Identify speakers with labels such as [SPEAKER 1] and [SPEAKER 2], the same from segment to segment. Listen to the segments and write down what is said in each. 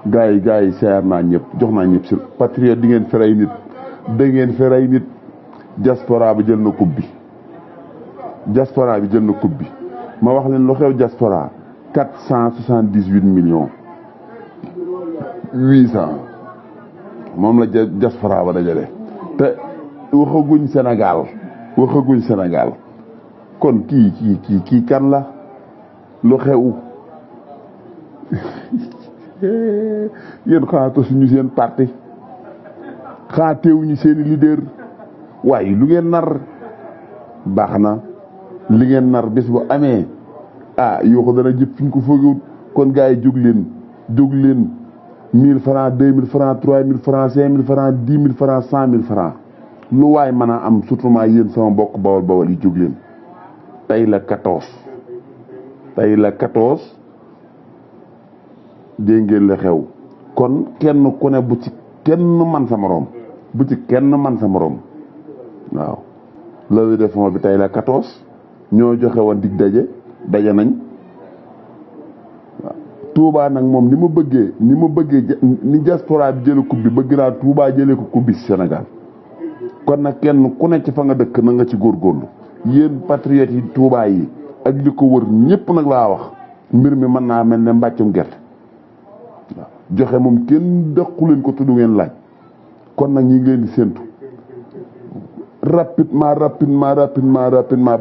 [SPEAKER 1] gars yi seer naa ñëpp jox naa ñëpp si patriote di ngeen feray nit da ngeen feray nit. diaspora bi jël na coupe bi ma wax leen lu xew diaspora 478 millions 800 moom la diaspora ba dajale te waxaguñ Sénégal kon kii kan la lu xew yéen xanaa to suñu seen parti xanaa teewuñu seeni leader waaye lu ngeen nar baax na li ngeen nar bés bu amee yoo ko dana jëpp fi ñu ko foogewut kon gars yi jóg leen 1000 francs 2000 francs 3000 francs 5000 francs 10 000 francs 100 000 francs lu waay mën a am surtout maa yéen sama mbokk bawal yi jóg leen tey la 14 dégg ngeen la xew kon kenn ku ne bu ci kenn man sa morom waaw levée de fonds bi tey la 14 ñoo joxe woon dig daje nañ waaw Touba nag moom ni ma bëggee ni diaspora bi jële coupe bi bëgg naa Touba jëlee ko coupe bi Sénégal kon nag kenn ku ne ci fa nga dëkk na nga ci góorgóorlu yéen patriotes yi Touba yi ak li ko wër ñëpp nag laa wax mbir mi mën naa mel ne mbàccum gerte waaw joxe moom kenn dëqu leen ko tudd ngeen laaj kon nag ñi ngi leen di séntu rapidement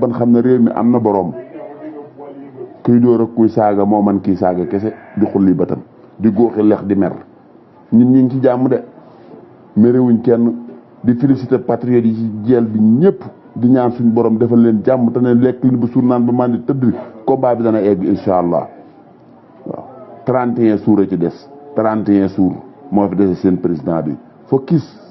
[SPEAKER 1] ban xam ne réew mi am na boroom kuy dóor ak kuy saaga moo man kii saaga kese di xulli batam di góoxi lex di mer ñun ñu ngi ci jàmm de merewuñ kenn di féliciter patriotes yi ci jeel bi ñëpp di ñaan suñu borom defal leen jàmm te ne lekk li ba suur naan ba man di tëdd combat bi dana egg incha allah waaw 31 jours a ci des 31 jours moo fi dese seen président bi focus